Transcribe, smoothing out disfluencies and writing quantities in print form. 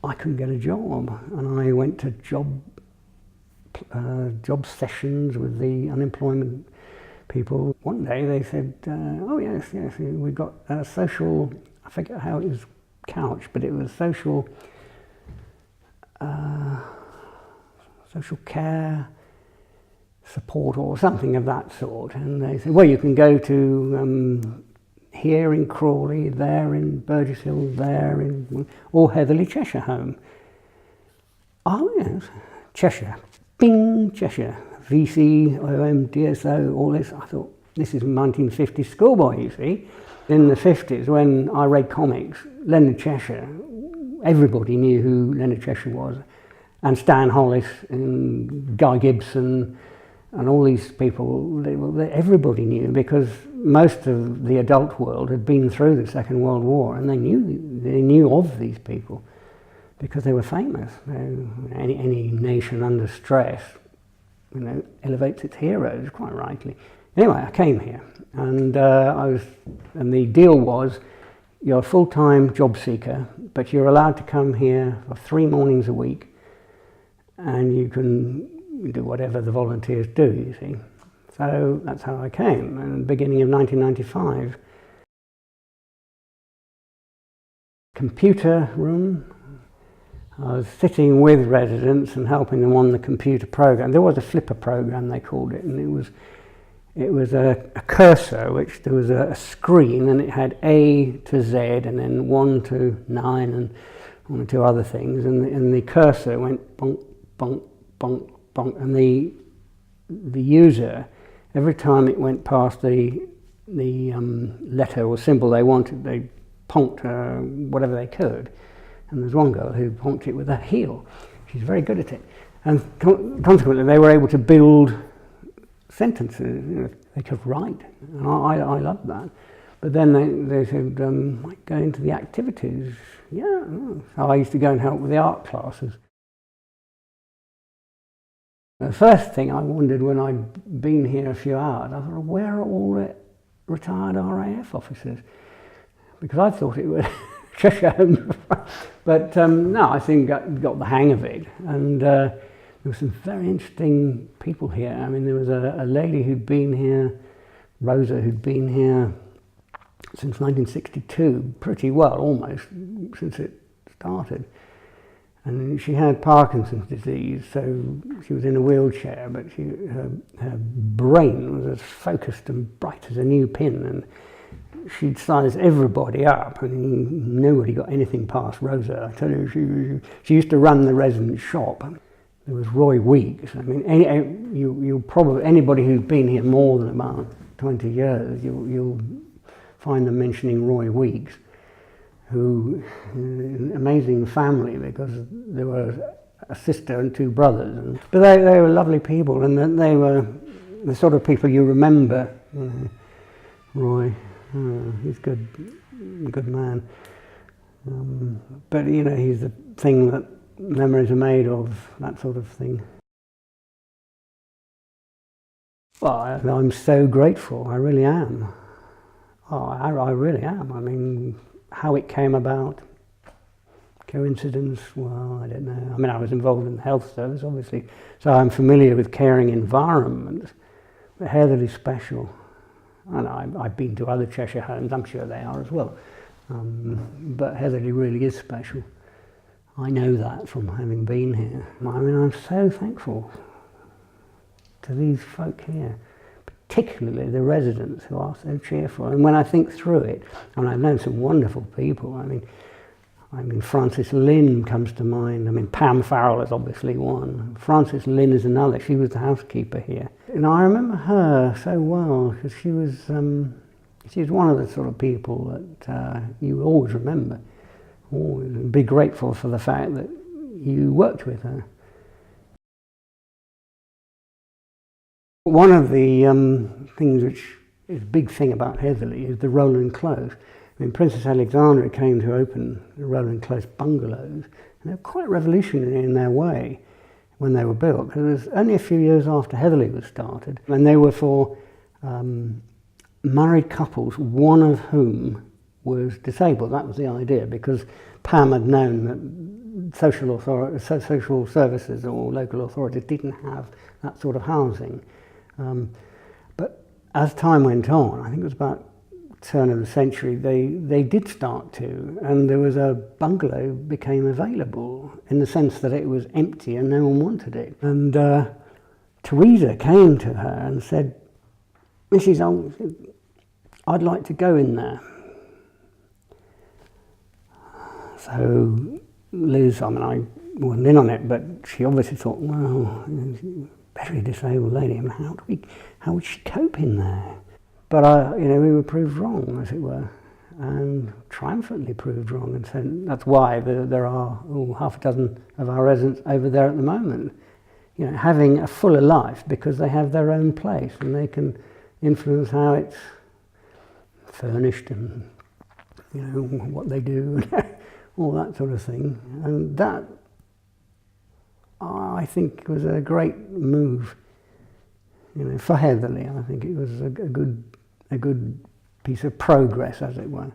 I couldn't get a job, and I went to job sessions with the unemployment people. One day they said, oh yes, we've got a social, I forget how it was couched, but it was social care support or something of that sort. And they said, well, you can go to here in Crawley, there in Burgess Hill, there in, or Heatherley, Cheshire home. Oh yes, Cheshire. Bing, Cheshire. VC, OM, DSO, all this. I thought, this is 1950s schoolboy, you see. In the 50s, when I read comics, Leonard Cheshire, everybody knew who Leonard Cheshire was. And Stan Hollis and Guy Gibson and all these people, everybody knew, because most of the adult world had been through the Second World War, and they knew of these people because they were famous. Any nation under stress, elevates its heroes, quite rightly. Anyway, I came here, and the deal was, you're a full-time job seeker, but you're allowed to come here for 3 mornings a week, and you can do whatever the volunteers do, you see. So that's how I came, in the beginning of 1995. Computer room. I was sitting with residents and helping them on the computer program. There was a flipper program, they called it, and it was a cursor, which there was a screen, and it had A to Z, and then 1 to 9, and 1 or 2 other things, and the cursor went bonk, bonk, bonk, bonk, and the user, every time it went past the letter or symbol they wanted, they ponked whatever they could. And there's one girl who ponked it with her heel. She's very good at it. And consequently, they were able to build sentences. They could write. And I loved that. But then they said, might go into the activities. Yeah. So I used to go and help with the art classes. The first thing I wondered when I'd been here a few hours, I thought, where are all the retired RAF officers? Because I thought it was Cheshire home. But no, I think I got the hang of it. And there were some very interesting people here. I mean, there was a lady who'd been here, Rosa, who'd been here since 1962, pretty well, almost, since it started. And she had Parkinson's disease, so she was in a wheelchair, but her brain was as focused and bright as a new pin, and she'd size everybody up, and nobody got anything past Rosa. I tell you, she used to run the resident shop. There was Roy Weeks. I mean, you probably, anybody who's been here more than about 20 years, you'll find them mentioning Roy Weeks, who, an amazing family, because there were a sister and 2 brothers. But they were lovely people, and they were the sort of people you remember. Roy, he's good man. But he's the thing that memories are made of, that sort of thing. Well, I'm so grateful, I really am. Oh, I really am. I mean, how it came about, coincidence, well, I don't know. I mean, I was involved in the health service, obviously, so I'm familiar with caring environments, but Heatherley's special. And I've been to other Cheshire homes, I'm sure they are as well, but Heatherley really is special. I know that from having been here. I mean, I'm so thankful to these folk here, particularly the residents who are so cheerful. And when I think through it, and I've known some wonderful people, I mean Frances Lynn comes to mind. I mean, Pam Farrell is obviously one. Frances Lynn is another. She was the housekeeper here. And I remember her so well, because she was one of the sort of people that you always remember. Always be grateful for the fact that you worked with her. One of the things which is a big thing about Heatherley is the Roland Close. I mean, Princess Alexandra came to open the Roland Close bungalows, and they were quite revolutionary in their way when they were built, because it was only a few years after Heatherley was started, and they were for married couples, one of whom was disabled. That was the idea, because Pam had known that social services or local authorities didn't have that sort of housing. But as time went on, I think it was about turn of the century, they did start to, and there was a bungalow became available in the sense that it was empty and no one wanted it. And Teresa came to her and said, "Mrs. Old, I'd like to go in there." So Liz, I mean, I wasn't in on it, but she obviously thought, well, very disabled lady, I mean, how would she cope in there? But we were proved wrong, as it were, and triumphantly proved wrong. And so that's why there are half a dozen of our residents over there at the moment, having a fuller life because they have their own place and they can influence how it's furnished and what they do and all that sort of thing. And that, I think, was a great move. For Heatherley, I think it was a good piece of progress, as it were.